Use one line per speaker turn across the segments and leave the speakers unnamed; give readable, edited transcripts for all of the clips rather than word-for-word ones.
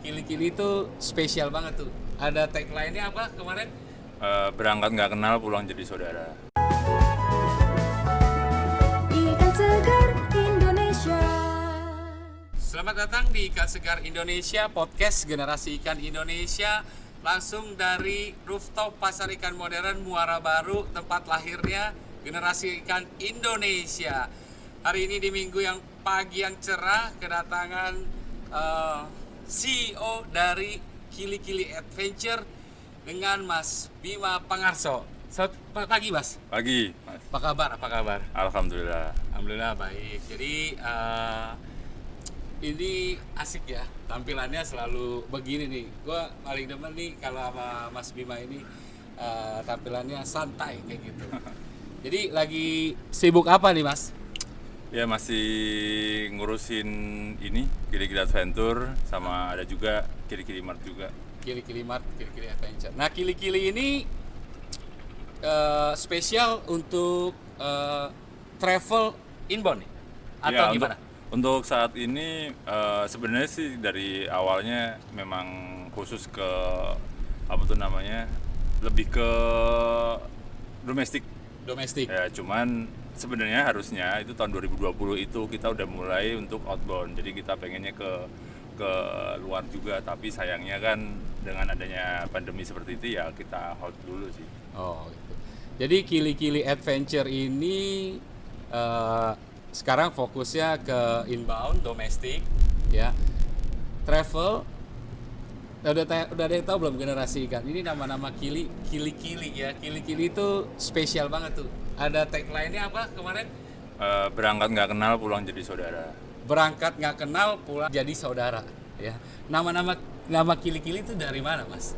Kili-kili itu spesial banget tuh. Ada tagline-nya apa kemarin?
Berangkat nggak kenal, pulang jadi saudara.
Ikan segar Indonesia.
Selamat datang di Ikan Segar Indonesia, podcast Generasi Ikan Indonesia. Langsung dari rooftop Pasar Ikan Modern Muara Baru, tempat lahirnya Generasi Ikan Indonesia. Hari ini di minggu yang pagi yang cerah, kedatangan CEO dari Kili-Kili Adventure dengan Mas Bima Pangarso. Selamat pagi, Mas.
Pagi, Mas.
Apa kabar? Apa kabar?
Alhamdulillah.
Alhamdulillah baik. Jadi ini asik ya, tampilannya selalu begini nih. Gua paling demen nih kalau sama Mas Bima ini tampilannya santai kayak gitu. Jadi lagi sibuk apa nih, Mas?
Ya masih ngurusin ini Kili-Kili Adventure, sama ada juga Kili-Kili Mart juga.
Kili-Kili Mart, Kili-Kili Adventure. Nah, Kili-Kili ini spesial untuk travel inbound nih? Atau
Ya,
gimana?
untuk saat ini sebenarnya sih dari awalnya memang khusus ke apa tuh namanya, lebih ke domestik.
Domestik.
Ya, cuman sebenarnya harusnya itu tahun 2020 itu kita udah mulai untuk outbound. Jadi kita pengennya ke luar juga, tapi sayangnya kan dengan adanya pandemi seperti itu ya kita hold dulu sih.
Oh, gitu. Jadi Kili-Kili Adventure ini sekarang fokusnya ke inbound, domestik, ya. Travel. Udah ada yang tahu belum generasi ikan? Ini nama-nama Kili-Kili ya. Kili-Kili itu spesial banget tuh. Ada tagline-nya apa kemarin?
Berangkat nggak kenal, pulang jadi saudara.
Berangkat nggak kenal, pulang jadi saudara. Ya. Nama Kili-Kili itu dari mana, Mas?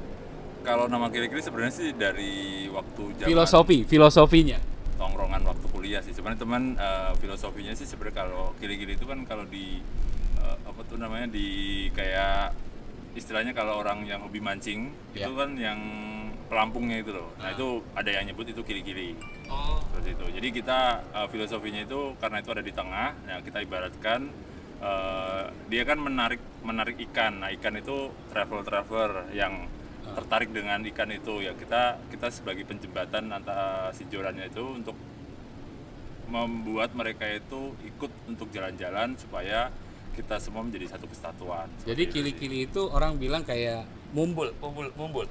Kalau nama Kili-Kili sebenarnya sih dari waktu zaman
Filosofinya.
tongkrongan waktu kuliah sih. Sebenarnya teman, filosofinya sih sebenarnya kalau Kili-Kili itu kan kalau di apa tuh namanya, di kayak istilahnya kalau orang yang hobi mancing
Ya.
itu kan yang pelampungnya itu loh. Nah, itu ada yang nyebut itu Kili-Kili.
Oh,
Seperti itu. Jadi kita filosofinya itu karena itu ada di tengah. Nah, kita ibaratkan dia kan menarik ikan. Nah, ikan itu traveler yang tertarik dengan ikan itu, ya kita sebagai penjembatan antara si jorannya itu untuk membuat mereka itu ikut untuk jalan-jalan supaya kita semua menjadi satu kesatuan.
jadi
Seperti itu sih.
Kili-Kili itu orang bilang kayak mumbul.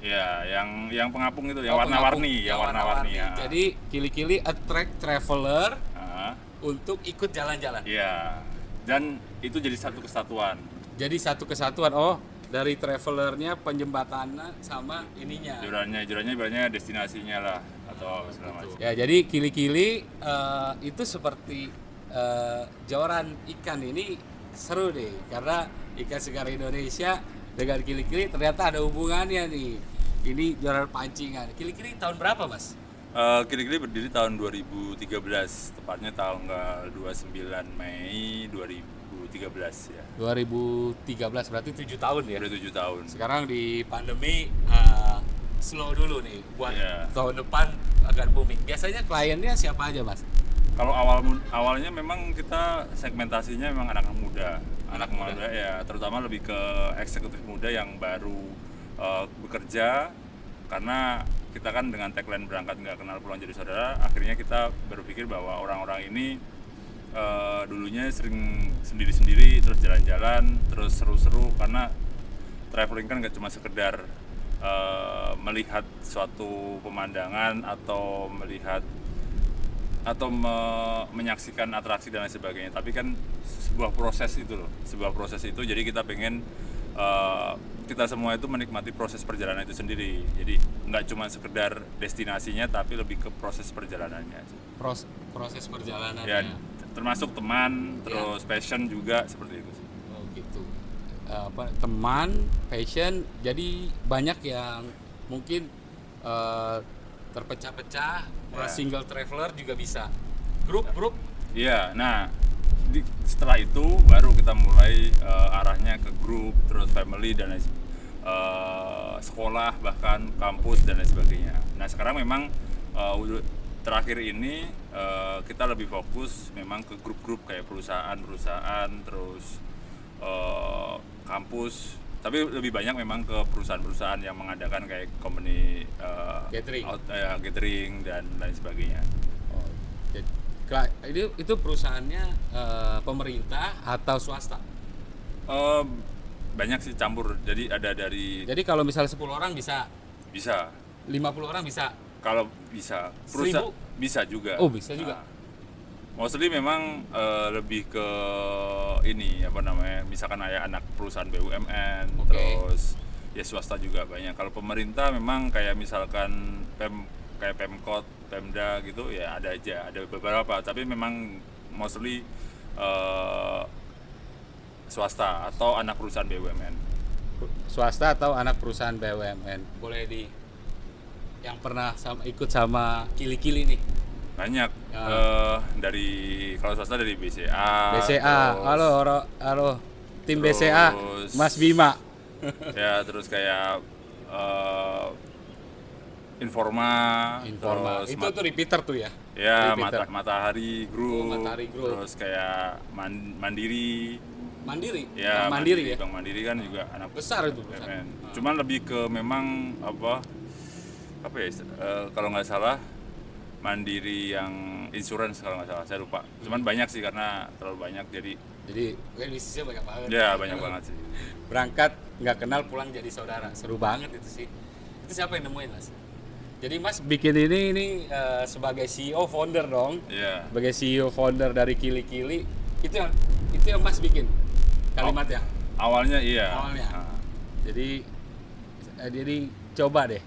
Ya, yang pengapung itu, yang
Oh,
warna-warni,
pengapung.
yang warna-warni ya.
Jadi Kili-Kili attract traveler
Ah,
untuk ikut jalan-jalan.
ya. Dan itu jadi satu kesatuan.
Jadi satu kesatuan. Oh, dari travelernya, penjembatannya sama ininya.
Jorannya ibaratnya destinasinya lah atau segala macam.
Ya, jadi Kili-Kili itu seperti joran ikan ini seru deh, karena Ikan Segar Indonesia dengan Kili-Kili ternyata ada hubungannya nih. Ini joran pancingan. Kili-Kili tahun berapa, Mas?
Kili-Kili berdiri tahun 2013, tepatnya tanggal 29 Mei 2013 ya.
2013 berarti 7 tahun ya.
Udah 7 tahun.
Sekarang di pandemi slow dulu nih buat
Iya.
tahun depan akan booming. Biasanya kliennya siapa aja, Mas?
Kalau awalnya memang kita segmentasinya memang anak muda. Anak muda ya, terutama lebih ke eksekutif muda yang baru bekerja, karena kita kan dengan tagline berangkat nggak kenal, pulang jadi saudara. Akhirnya kita berpikir bahwa orang-orang ini dulunya sering sendiri-sendiri, terus jalan-jalan, terus seru-seru, karena traveling kan nggak cuma sekedar melihat suatu pemandangan atau menyaksikan atraksi dan lain sebagainya, tapi kan sebuah proses itu loh, jadi kita pengen kita semua itu menikmati proses perjalanan itu sendiri. Jadi nggak cuma sekedar destinasinya, tapi lebih ke proses perjalanannya sih.
Proses perjalanan
Ya, termasuk teman, terus passion juga, seperti itu sih.
Oh gitu. Teman, passion, jadi banyak yang mungkin terpecah-pecah.
Ya.
Single traveler juga bisa. Grup.
Iya, nah setelah itu baru kita mulai arahnya ke grup, terus family dan sekolah, bahkan kampus dan lain sebagainya. Nah sekarang memang terakhir ini kita lebih fokus memang ke grup-grup kayak perusahaan, terus kampus tapi lebih banyak memang ke perusahaan-perusahaan yang mengadakan kayak company
Catering.
catering dan lain sebagainya.
Oh, jadi itu perusahaannya pemerintah atau swasta?
Banyak sih campur, jadi ada dari
Jadi kalau misalnya 10 orang bisa,
bisa
50 orang bisa.
kalau bisa
1000?
bisa juga.
Oh, bisa juga.
Mostly memang lebih ke ini apa namanya, misalkan kayak anak perusahaan BUMN,
Oke.
terus ya swasta juga banyak. Kalau pemerintah memang kayak misalkan kayak Pemkot, Pemda gitu ya ada aja, ada beberapa, tapi memang mostly swasta atau anak perusahaan BUMN.
Swasta atau anak perusahaan BUMN. Boleh yang pernah ikut sama Kili-Kili nih.
Banyak dari kalau swasta dari BCA.
BCA.
terus-
Halo tim BCA.
terus-
Mas Bima.
Ya terus kayak Informa, terus
Itu tuh repeater tuh ya.
ya
repeater.
Matahari Group,
Matahari Group.
terus kayak Mandiri,
Mandiri.
ya
Bank Mandiri ya.
Bank Mandiri kan juga anak
Besar itu, besar.
BUMN. Cuman lebih ke memang apa ya kalau nggak salah Mandiri yang insurance kalau nggak salah, saya lupa. Cuman banyak sih karena terlalu banyak jadi
Jadi bisnisnya banyak banget.
ya banyak banget sih.
Berangkat nggak kenal pulang jadi saudara. Seru banget itu sih. Itu siapa yang nemuin Mas? Jadi Mas bikin ini sebagai CEO founder dong.
Iya.
Sebagai CEO founder dari Kili-Kili itu yang Mas bikin kalimatnya.
Awalnya iya.
Awalnya.
Nah,
Jadi coba deh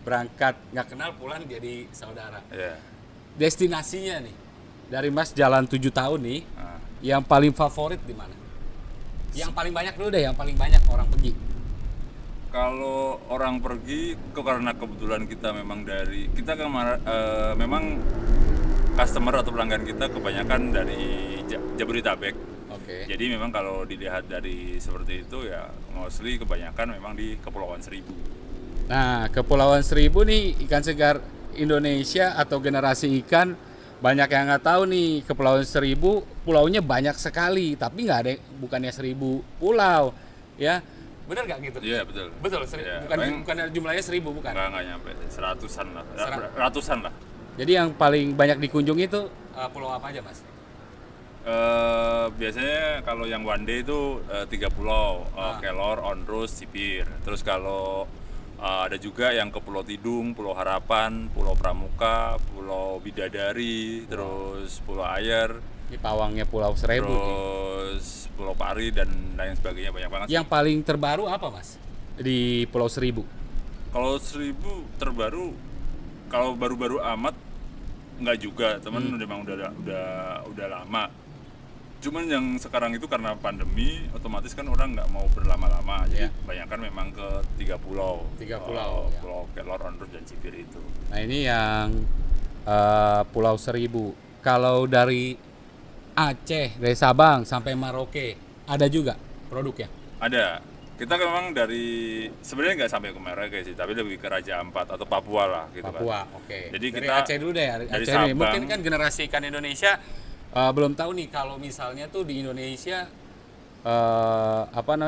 berangkat nggak kenal pulang jadi saudara.
iya.
Destinasinya nih dari Mas jalan 7 tahun nih,
Nah,
yang paling favorit di mana? Yang paling banyak dulu deh, yang paling banyak orang pergi.
kalau orang pergi karena kebetulan kita memang memang customer atau pelanggan kita kebanyakan dari Jabodetabek.
Oke.
Jadi memang kalau dilihat dari seperti itu ya mostly kebanyakan memang di Kepulauan Seribu.
Nah, Kepulauan Seribu nih ikan segar Indonesia atau generasi ikan banyak yang nggak tahu nih Kepulauan Seribu pulaunya banyak sekali tapi nggak ada bukannya 1000 pulau ya bener nggak gitu?
Iya betul.
Betul,
Iya,
bukan jumlahnya 1000 bukan.
Nggak nyampe seratusan lah, ratusan lah.
Jadi yang paling banyak dikunjungi itu pulau apa aja Mas?
Biasanya kalau yang one day itu 3 pulau, Kelor, Onrus, Sipir. Terus kalau ada juga yang ke Pulau Tidung, Pulau Harapan, Pulau Pramuka, Pulau Bidadari, terus Pulau Ayer,
Ini pawangnya Pulau Seribu nih.
terus Pulau Pari dan lain sebagainya, banyak banget.
Yang paling terbaru apa Mas di Pulau Seribu?
Kalau 1000 terbaru, kalau baru-baru amat nggak juga, teman memang udah lama. Cuman yang sekarang itu karena pandemi, otomatis kan orang nggak mau berlama-lama, jadi kebanyakan memang ke 3 pulau.
3 pulau, ya.
Pulau Kelor, Onrus dan Sipir itu.
Nah ini yang Pulau Seribu. Kalau dari Aceh, dari Sabang sampai Merauke ada juga produknya.
Ada. Kita memang sebenarnya nggak sampai ke Merauke sih, tapi lebih ke Raja Ampat atau Papua lah gitu
Papua,
kan.
oke.
Jadi
dari
kita
Aceh dulu deh,
dari
Aceh nih.
Sabang.
Mungkin kan generasi ikan Indonesia belum tahu nih kalau misalnya tuh di Indonesia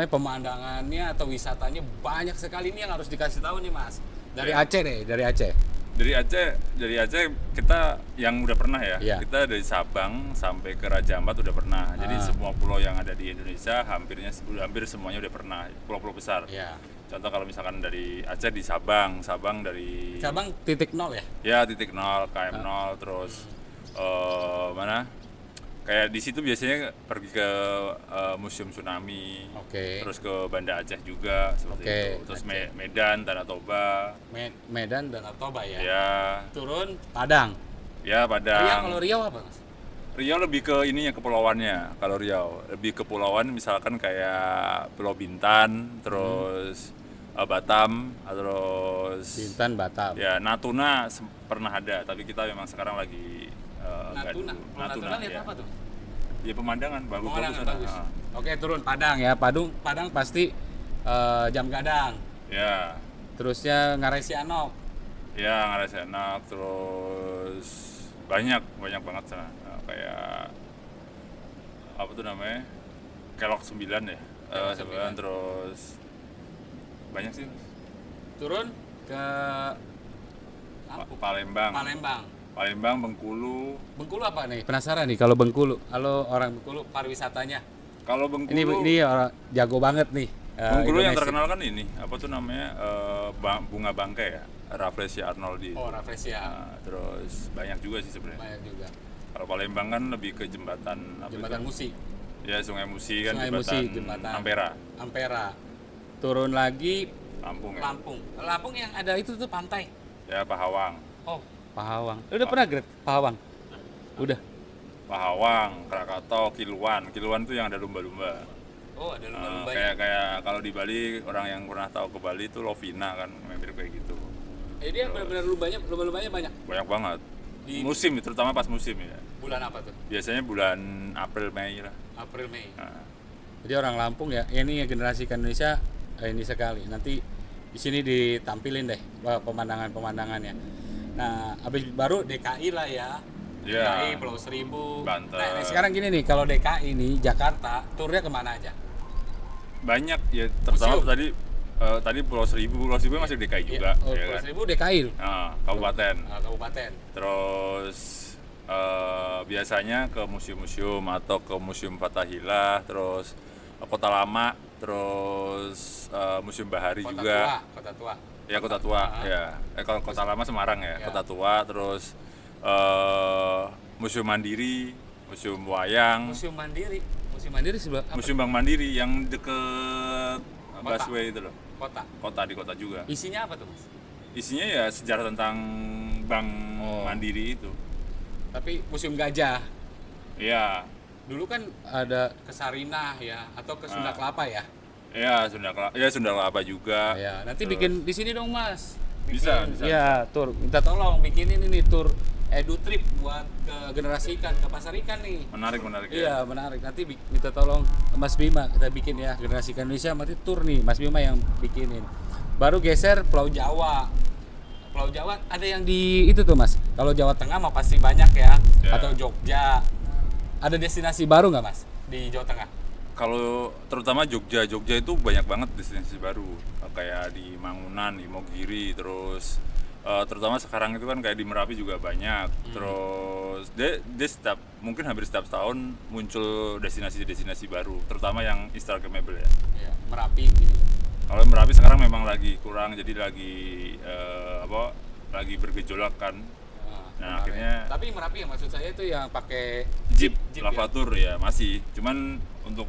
pemandangannya atau wisatanya banyak sekali nih yang harus dikasih tahu nih Mas. Dari
Ya.
Aceh deh, dari Aceh.
Dari Aceh kita yang udah pernah ya.
Iya.
Kita dari Sabang sampai ke Raja Ampat udah pernah. Jadi semua pulau yang ada di Indonesia hampir semuanya udah pernah. Pulau-pulau besar.
Iya.
Contoh kalau misalkan dari Aceh di Sabang dari
Sabang titik nol ya.
ya titik 0, KM 0, terus mana? Kayak di situ biasanya pergi ke Museum Tsunami.
Oke.
Terus ke Banda Aceh juga seperti
Oke,
itu. Terus
Aceh.
Medan, Danau Toba.
Medan dan Toba ya.
Ya,
Turun Padang.
ya Padang.
Riau, kalau Riau apa Mas?
Riau lebih ke ininya kepulauannya. Kalau Riau lebih kepulauan misalkan kayak Pulau Bintan, terus Batam, terus
Bintan, Batam.
ya Natuna pernah ada, tapi kita memang sekarang lagi nggak
Natuna.
dulu.
Kalau Natuna lihat
ya.
apa tuh?
Ya pemandangan bagus
Pemandangan
sana.
bagus. Oke, turun Padang ya. Padang pasti Jam Gadang.
Ya,
Terusnya Ngarai Sianok.
ya Ngarai Enak, terus banyak banget sana. Kayak apa tuh namanya? Kelok 9 ya.
Kelok
9 terus banyak sih.
Turun ke Lampung.
Palembang,
Palembang.
Bengkulu.
Bengkulu apa nih? Penasaran nih kalau Bengkulu. Halo orang Bengkulu, pariwisatanya.
Kalau Bengkulu,
Ini orang jago banget nih.
Bengkulu yang
Indonesia.
terkenal kan ini, apa tuh namanya, bunga bangkai ya, Rafflesia arnoldi.
Oh, Rafflesia.
Nah, terus banyak juga sih sebenarnya.
Banyak juga.
Kalau Palembang kan lebih ke jembatan apa
Jembatan
itu?
Musi.
Ya Sungai Musi kan,
Sungai Musi, jembatan
Ampera,
Ampera. Turun lagi
Lampung ya.
Lampung. Lampung yang ada itu tuh pantai.
Ya Pahawang,
Oh, Pahawang. Udah pernah Gret Pahawang? Udah.
Krakatau, Kiluan. Kiluan tuh yang ada lumba-lumba.
Oh, ada
Kayak
lumba-lumbanya.
kayak kalau di Bali, orang yang pernah tahu ke Bali itu Lovina kan, mirip kayak gitu.
Dia benar-benar lumba-lumbanya banyak.
Banyak banget.
Di-
Musim, terutama pas musim ya.
Bulan apa tuh?
Biasanya bulan April Mei lah.
April, Mei.
Nah,
Jadi orang Lampung ya, ini generasi ke Indonesia ini sekali. Nanti di sini ditampilin deh pemandangan-pemandangannya. Nah, habis baru DKI lah ya.
Iya.
DKI, Pulau Seribu.
Banten.
Nah, sekarang gini nih, kalau DKI ini Jakarta, turnya kemana aja?
banyak ya, terutama
Museum.
tadi Pulau Seribu masih DKI juga,
Oh,
ya
Pulau
kan?
Seribu DKI,
Nah, kabupaten.
kabupaten.
Terus biasanya ke museum-museum atau ke Museum Fathahillah, terus Kota Lama, terus Museum Bahari
Kota
juga.
Tua, Kota Tua.
Ya Kota Tua,
Ah.
ya. Kalau Kota Lama Semarang ya,
Ya.
Kota Tua, terus Museum Mandiri, Museum Wayang,
Museum Mandiri sebelah apa?
Museum Bank Mandiri yang deket busway itu loh.
Kota.
Kota di kota juga.
Isinya apa tuh, Mas?
Isinya ya sejarah tentang Bank
Oh.
Mandiri itu.
Tapi Museum Gajah.
Iya,
Dulu kan ada ke Sarinah ya, atau ke Sunda
Ah.
Kelapa ya.
ya Sunda Kelapa juga.
Ya, nanti
Terus-
bikin di sini dong, Mas.
Bisa.
Ya, tur. Minta tolong bikinin ini tur edu trip buat ke generasi ikan, ke pasar ikan nih.
Menarik ya.
Iya, menarik. Nanti minta tolong Mas Bima kita bikin ya, generasi ikan Indonesia nanti tur nih, Mas Bima yang bikinin. Baru geser Pulau Jawa. Pulau Jawa ada yang di itu tuh, Mas. Kalau Jawa Tengah mah pasti banyak ya,
Ya.
atau Jogja. Ada destinasi baru nggak, Mas, di Jawa Tengah?
Kalau terutama Jogja itu banyak banget destinasi baru. Kayak di Mangunan, Imogiri, terus terutama sekarang itu kan kayak di Merapi juga banyak. Terus mungkin hampir setiap tahun muncul destinasi-destinasi baru, terutama yang instagramable ya.
Iya, Merapi ini.
Kalau Merapi sekarang memang lagi kurang, jadi lagi lagi bergejolak kan. Nah,
kemarin.
akhirnya-
Tapi Merapi ya, maksud saya itu yang pakai
Jeep
ya?
lavatur ya masih, cuman untuk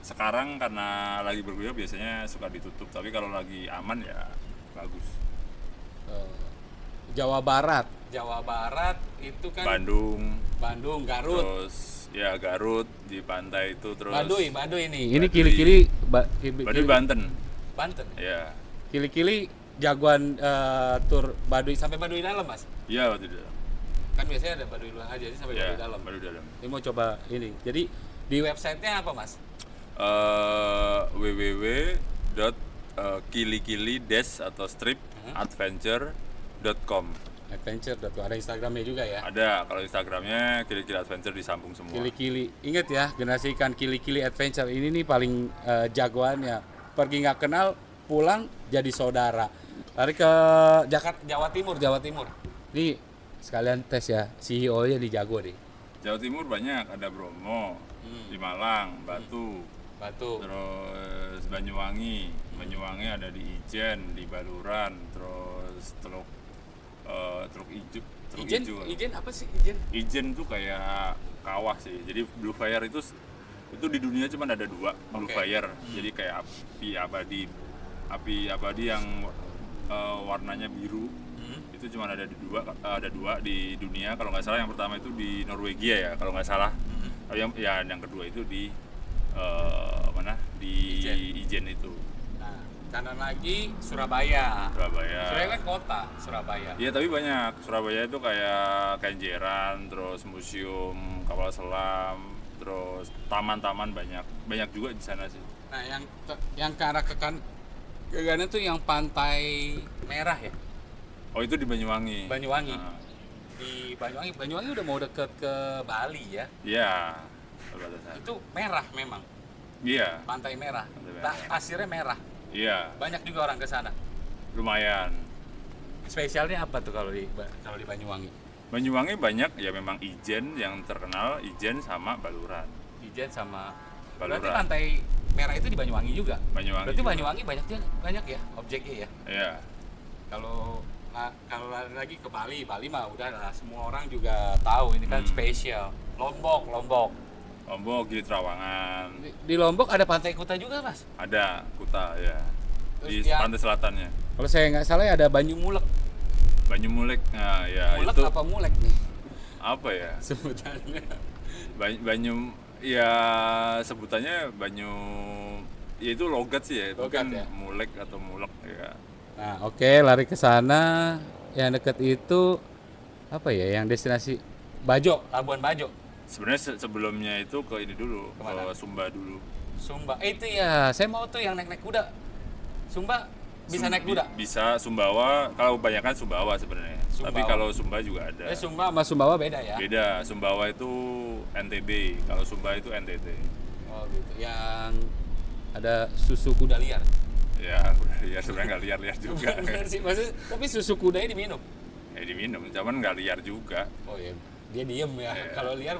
sekarang karena lagi berguyur biasanya suka ditutup, tapi kalau lagi aman ya bagus.
Jawa Barat itu kan Bandung, Garut.
Terus ya Garut di pantai itu, terus
Baduy ini.
Baduy.
Ini kili-kili
Baduy Banten.
Banten.
Ya.
Kili-kili jagoan tur Baduy sampai Baduy dalam, Mas.
Iya, waktu itu.
Kan biasanya ada Baduy luar aja jadi sampai
Ya,
Baduy dalam.
Baduy dalam.
Ini mau coba ini. Jadi di websitenya apa, Mas?
www.kilikili- atau strip adventure.com.
Adventure ada Instagramnya juga ya.
Ada, kalau Instagramnya Kilikili Adventure disambung semua.
Kili-kili. Ingat ya, generasi ikan kili-kili adventure ini nih paling jagoannya. Pergi nggak kenal, pulang jadi saudara. Lari ke Jawa Timur. Ini sekalian tes ya, CEO-nya dijago deh.
Jawa Timur banyak, ada Bromo, di Malang, Batu, terus Banyuwangi ada di Ijen, di Baluran, terus Teluk Ijo.
Ijen apa sih Ijen?
Ijen tuh kayak kawah sih. Jadi Blue Fire itu di dunia cuma ada 2 Blue
Oke.
Fire. Jadi kayak api abadi yang warnanya biru. Itu cuma ada dua di dunia. Kalau nggak salah yang pertama itu di Norwegia ya, kalau nggak salah. Yang kedua itu di mana? Di Ijen itu.
Nah, kanan lagi Surabaya. Surabaya kan kota, Surabaya.
Iya, tapi banyak. Surabaya itu kayak Kenjeran, terus museum kapal selam, terus taman-taman banyak juga di sana sih.
Nah, yang ke arah ke kanan tuh yang Pantai Merah ya.
Oh, itu di Banyuwangi.
Nah. Di Banyuwangi udah mau deket ke Bali ya.
Iya, perbatasan.
Itu merah memang,
Iya,
Pantai Merah.
Pantai Merah.
Pasirnya merah.
Iya,
Banyak juga orang ke sana.
lumayan.
Spesialnya apa tuh kalau di Banyuwangi?
Banyuwangi banyak ya memang Ijen yang terkenal, Ijen sama Baluran.
Ijen sama
Baluran.
Berarti Pantai Merah itu di Banyuwangi juga.
Banyuwangi
Berarti
juga.
Banyuwangi banyak ya objeknya ya.
Iya.
Kalau lagi ke Bali mah udah lah, semua orang juga tahu ini kan spesial. Lombok.
Lombok, Gili Trawangan.
Di Lombok ada Pantai Kuta juga, Mas.
Ada Kuta ya.
Terus
Di
yang-
pantai selatannya.
Kalau saya nggak salah ada Banyumulek.
Banyumulek. Nah, ya
Mulek
itu
apa mulek nih
apa ya?
sebutannya?
Banyu ya sebutannya Banyu ya itu logat sih ya. Itu
Logat
kan
ya?
mulek atau mulek ya.
Nah, oke, lari ke sana. Yang dekat itu apa ya? Yang destinasi Bajo, Labuan Bajo.
Sebenarnya sebelumnya itu ke ini dulu,
Kemana?
ke Sumba dulu.
Sumba. Itu ya, saya mau tuh yang naik kuda. Sumba bisa naik kuda.
Bisa Sumbawa, kalau kebanyakan Sumbawa sebenarnya. Tapi
Sumbawa.
kalau Sumba juga ada.
Sumba sama Sumbawa beda ya?
Beda, Sumbawa itu NTB, kalau Sumba itu NTT.
Oh gitu. Yang ada susu kuda liar.
Ya, udah liar sebenarnya nggak liar-liar juga.
Bener sih, maksudnya, tapi susu kudanya diminum.
Ya diminum, cuman nggak liar juga.
Oh iya, dia diem ya.
Iya.
Kalau liar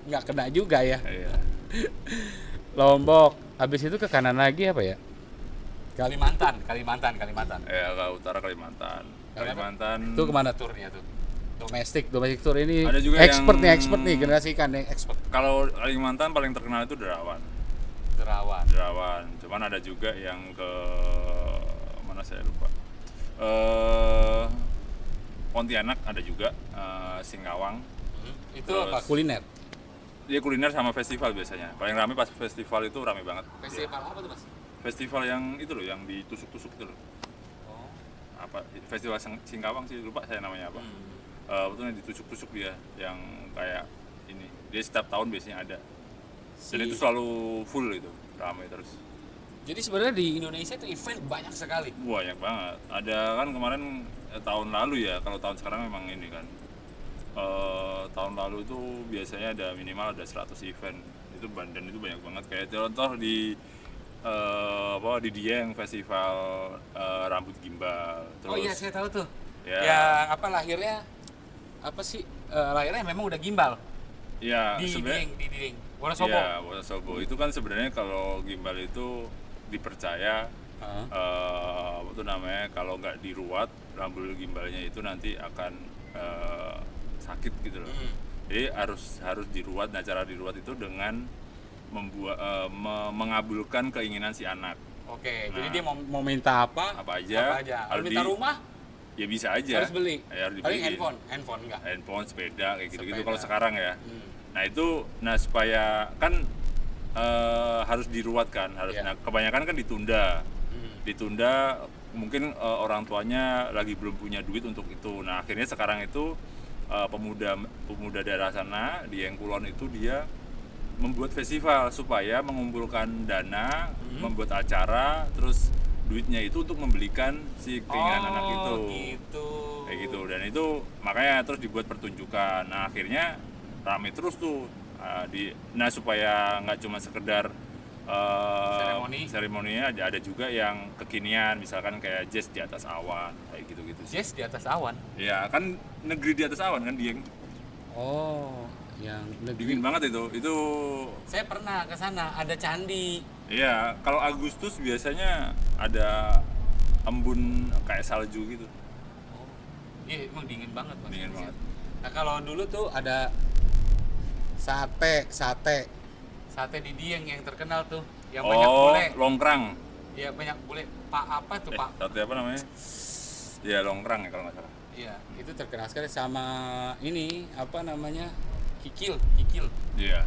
nggak kena juga ya.
Iya.
Lombok. Habis itu ke kanan lagi apa ya? Kalimantan.
Ya, ke utara Kalimantan. Kalimantan.
Itu kemana turnya tuh? Domestik tour ini.
Ada juga
expert
yang-
nih, generasi ikan nih expert.
Kalau Kalimantan paling terkenal itu Derawan.
Derawan.
Cuman ada juga yang ke mana saya lupa. Pontianak ada juga, Singkawang.
Itu
Terus-
apa? Kuliner.
Dia kuliner sama festival biasanya. Paling rame pas festival itu rame banget.
Festival apa tuh, Mas?
Festival yang itu loh, yang ditusuk-tusuk itu loh.
Oh.
Apa? Festival Singkawang sih, lupa saya namanya apa. Betulnya ditusuk-tusuk dia, yang kayak ini. Dia setiap tahun biasanya ada. Dan itu selalu full itu, rame terus.
Jadi sebenarnya di Indonesia itu event banyak sekali.
Banyak banget. Ada kan kemarin tahun lalu ya, kalau tahun sekarang memang ini kan. Tahun lalu itu biasanya ada minimal ada 100 event. Itu dan itu banyak banget. Kayak contoh di di Dieng festival rambut gimbal. Terus
Oh iya, saya tahu tuh.
Ya.
Yang apa lahirnya? Apa sih? Lahirnya memang udah gimbal.
ya
Di
sebenarnya
Dieng. Wonosobo.
Iya, Wonosobo. Itu kan sebenarnya kalau gimbal itu dipercaya apa tuh namanya, kalau nggak diruat rambut gimbalnya itu nanti akan sakit gitu loh. Jadi harus diruat. Nah, cara diruat itu dengan membuat mengabulkan keinginan si anak.
Oke,
Nah.
jadi dia mau minta apa?
Apa aja.
Kalau
Harus
minta
di-
rumah
Ya bisa aja.
harus beli.
Ya, harus
Paling
dibeliin.
handphone enggak.
Handphone, sepeda kayak gitu-gitu
Sepeda.
kalau sekarang ya.
Hmm.
Nah itu, supaya kan harus diruat kan,
Iya.
nah kebanyakan kan ditunda mungkin orang tuanya lagi belum punya duit untuk itu. Nah akhirnya sekarang itu pemuda daerah sana di Engkulon itu dia membuat festival supaya mengumpulkan dana, membuat acara, terus duitnya itu untuk membelikan si keinginan anak itu.
Gitu.
Kayak gitu, dan itu makanya terus dibuat pertunjukan. Nah akhirnya rame terus tuh supaya nggak cuma sekedar seremoninya, ada juga yang kekinian, misalkan kayak jazz di atas awan kayak gitu sih.
Jazz di atas awan.
Ya kan negeri di atas awan kan, Dieng.
Oh, yang
Dingin banget itu.
Saya pernah ke sana, ada candi.
Iya, kalau Agustus biasanya ada embun kayak salju gitu.
Oh. Iya, emang dingin banget, Mas.
Dingin banget.
Nah, kalau dulu tuh ada sate di Dieng yang terkenal tuh, yang banyak bule.
Longkrang.
Iya, banyak bule. Pak apa tuh, Pak?
Sate apa namanya? Ya longkrang ya kalau nggak salah.
Iya, itu terkenal sekali sama ini apa namanya? Kikil.
Iya.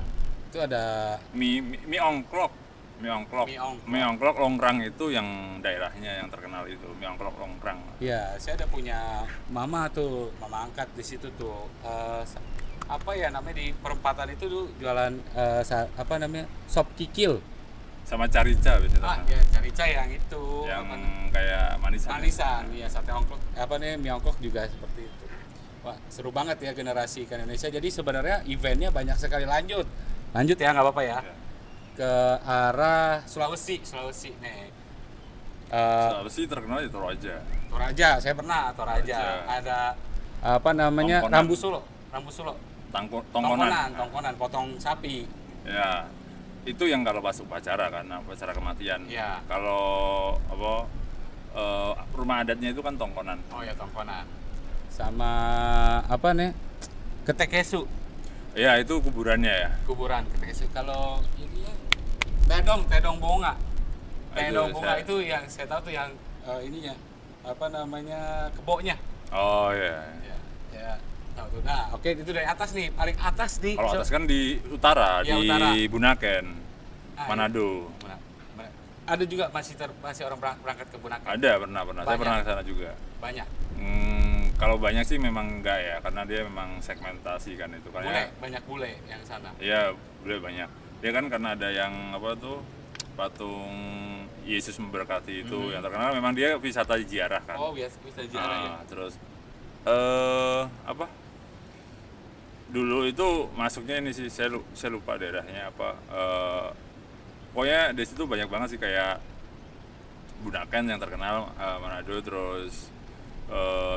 Itu ada
Mie ongklok. Mie ongklok longkrang itu yang daerahnya yang terkenal itu. Mie ongklok longkrang.
ya, saya ada punya mama angkat di situ tuh. Apa ya namanya di perempatan itu tuh jualan apa namanya? Sop kikil.
Sama carica biasanya.
Ya carica yang itu.
Yang
apa,
kayak manisan.
manisan, ya sate ongklok. Apa nih mie ongklok juga seperti itu. Wah, seru banget ya generasi ikan Indonesia. Jadi sebenarnya eventnya banyak sekali. Lanjut ya, nggak apa-apa ya.
Ya.
Ke arah Sulawesi nih.
Sulawesi terkenal itu Toraja.
Toraja, saya pernah Toraja.
Toraja.
Ada apa namanya?
Tongkonan.
Rambu Solo.
Tongkonan.
Tongkonan, potong sapi.
Ya, itu yang kalau pas upacara kan, upacara kematian.
Ya.
Kalau rumah adatnya itu kan tongkonan.
Oh ya, tongkonan. Sama apa nih? Ketekesu,
Ya, itu kuburannya ya.
kuburan Ketekesu. Kalau ini ya, Tedong Bonga. Tedong Bonga
saya-
itu yang saya tahu tuh yang ininya apa namanya? Keboknya.
Oh ya.
Ya, tahu tuh. Nah, oke, itu dari atas nih, paling atas di
Kalau atas kan di utara,
Ya,
di
utara.
Bunaken,
Ah,
Manado.
Ada juga masih orang berangkat ke Bunaken.
Ada pernah. Saya
Banyak.
pernah ke sana juga.
Banyak.
Kalau banyak sih memang enggak ya, karena dia memang segmentasi kan itu.
Banyak bule yang sana.
Iya, boleh banyak. Dia kan karena ada yang apa tuh patung Yesus memberkati itu yang terkenal, memang dia wisata ziarah kan.
Oh, bisa jalan ya.
Terus apa? Dulu itu masuknya ini sih saya lupa daerahnya apa. Pokoknya di situ banyak banget sih kayak Bunaken yang terkenal, Manado, terus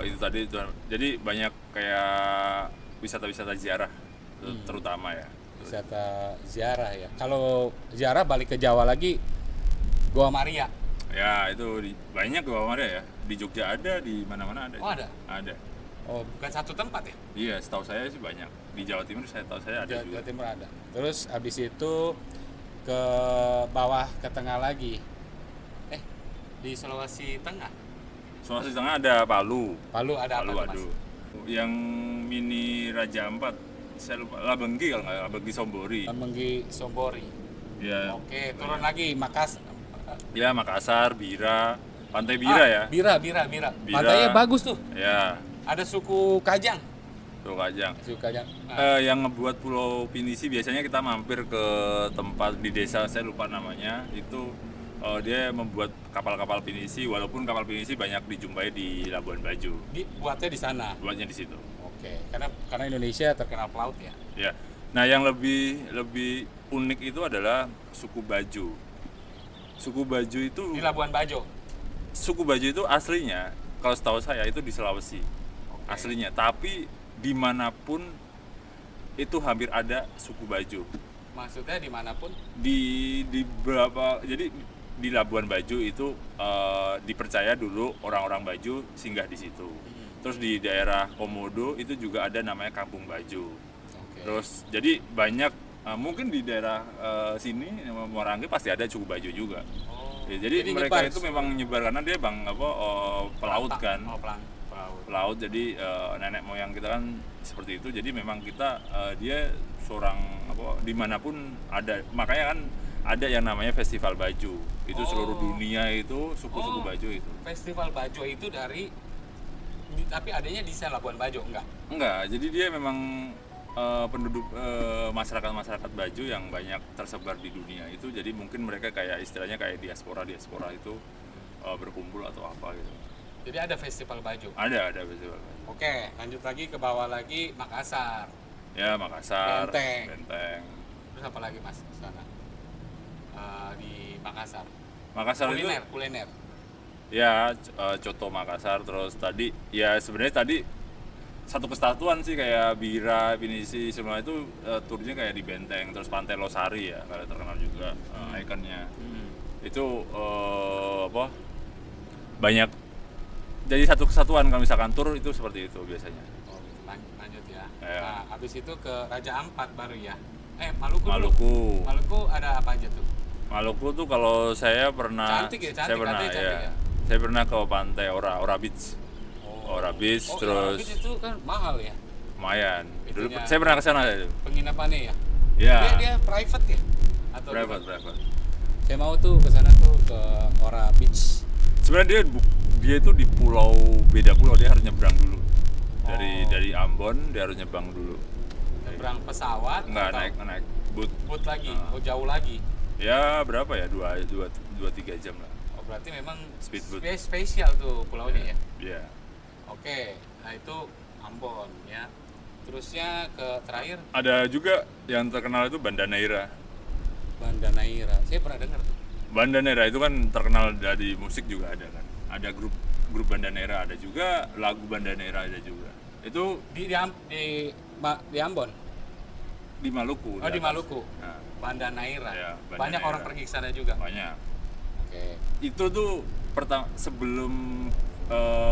itu tadi jadi banyak kayak wisata-wisata ziarah terutama ya.
Wisata ziarah ya. Kalau ziarah balik ke Jawa lagi, Goa Maria.
Ya itu banyak Goa Maria ya, di Jogja ada, di mana-mana ada.
Oh, ada?
Ada.
Oh, bukan satu tempat ya?
Iya, setahu saya sih banyak. Di Jawa Timur saya tahu saya ada juga.
Jawa Timur ada. Terus habis itu ke bawah ke tengah lagi. Di Sulawesi Tengah.
Sulawesi Tengah ada Palu.
Palu ada
Palu
apa tuh, Mas?
aduh. Yang mini Raja Ampat, saya lupa. Labengki kalau nggak, Labengki Sombori.
Lamenggi Sombori.
Ya,
Oke, turun lagi Makassar.
ya Makassar, Bira, Pantai Bira ya.
Bira.
Bira.
Pantainya bagus tuh.
Ya,
Ada suku Kajang.
tuh Kajang.
Suku Kajang. Nah,
Yang ngebuat Pulau Pinisi biasanya kita mampir ke tempat di desa, saya lupa namanya, itu dia membuat kapal-kapal pinisi, walaupun kapal pinisi banyak dijumpai di Labuan Bajo.
buatnya di sana.
Buatnya di situ.
Oke, karena Indonesia terkenal pelaut ya.
Ya. Nah, yang lebih unik itu adalah suku Bajo. Suku Bajo itu
Di Labuan Bajo.
suku Bajo itu aslinya, kalau setahu saya itu di Sulawesi.
Oke.
Aslinya, tapi dimanapun itu hampir ada suku Bajo.
Maksudnya dimanapun.
Di beberapa, jadi di Labuan Bajo itu dipercaya dulu orang-orang Bajo singgah di situ. Terus di daerah Komodo itu juga ada namanya Kampung Bajo.
Oke.
Terus jadi banyak mungkin di daerah sini Morange pasti ada suku Bajo juga.
Oh,
Ya, jadi mereka
nyebar
itu memang nyebar karena dia pelaut kan.
Oh, pelaut.
Pelaut, jadi nenek moyang kita kan seperti itu, jadi memang kita dia seorang dimanapun ada, makanya kan ada yang namanya festival baju itu seluruh dunia itu suku-suku baju itu.
Festival Bajo itu tapi adanya di Labuan Bajo
Enggak, jadi dia memang penduduk masyarakat baju yang banyak tersebar di dunia itu, jadi mungkin mereka kayak istilahnya kayak diaspora itu berkumpul atau apa gitu.
Jadi ada festival Bajo.
Ada festival baju.
Oke, lanjut lagi ke bawah lagi Makassar.
Ya, Makassar,
Benteng.
Benteng.
Terus apa lagi Mas di sana? Di Makassar.
Makassar itu
Kuliner.
ya coto Makassar, terus tadi ya sebenarnya tadi satu kesatuan sih kayak Bira, Pinisi, semua itu turnya kayak di Benteng, terus Pantai Losari ya kalau terkenal juga ikonnya. Itu banyak, jadi satu kesatuan kalau misalkan tur itu seperti itu biasanya.
Oh, lanjut ya.
Ya.
Nah, habis itu ke Raja Ampat baru ya. Maluku. dulu.
Maluku.
Maluku ada apa aja tuh?
Maluku tuh kalau saya pernah,
Cantik ya,
saya pernah
katanya cantik ya.
saya pernah ke pantai Ora Beach. Ora Beach, terus
Habis itu kan mahal ya
lumayan. Dulu
Itunya.
saya pernah ke sana itu.
penginapannya ya.
Ya.
Dia private ya? Atau
Private.
Saya mau tuh ke sana tuh ke Ora Beach.
Sebenarnya dia itu di beda pulau, dia harus nyebrang dulu. Dari Ambon dia harus nyebrang dulu.
Nyebrang pesawat
Enggak,
atau
naik boot.
lagi. Oh, jauh lagi.
Ya berapa ya? 2-3 jam lah.
Oh, berarti memang
Speedboat.
spesial tuh pulaunya ya.
Iya.
Oke, nah itu Ambon ya. Terusnya ke terakhir
Ada juga yang terkenal itu Banda Neira.
Banda Neira. Saya pernah dengar tuh.
Bandanera itu kan terkenal dari musik juga ada kan. Ada grup Bandanera ada juga, lagu Bandanera ada juga. Itu
di Ambon.
di Maluku.
Oh, di
atas.
Maluku.
Nah,
Bandanaira.
Ya,
Banyak
Bandanaira.
orang pergi ke sana juga.
banyak.
Oke.
Itu tuh sebelum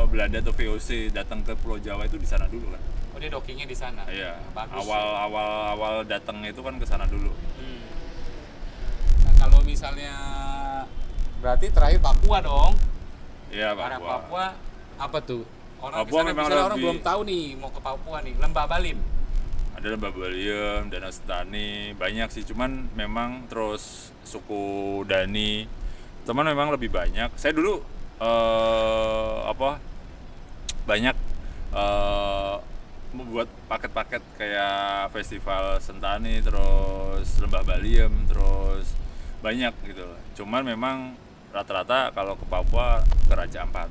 Belanda atau VOC datang ke Pulau Jawa itu di sana dulu kan.
Oh, dia dockingnya di sana.
Iya.
Bagus.
Awal datang itu kan ke sana dulu.
Nah, kalau misalnya berarti terakhir Papua dong.
Iya,
Arah
Papua.
Papua apa tuh? Orang
Papua
kesana,
memang
misalnya orang
lebih-
belum tahu nih mau ke Papua nih, Lembah Balim.
Ada Lembah Baliem, Danau Sentani, banyak sih. Cuman memang terus suku Dani, teman memang lebih banyak. Saya dulu banyak membuat paket-paket kayak festival Sentani, terus Lembah Baliem, terus banyak gitu. Cuman memang rata-rata kalau ke Papua ke Raja Ampat.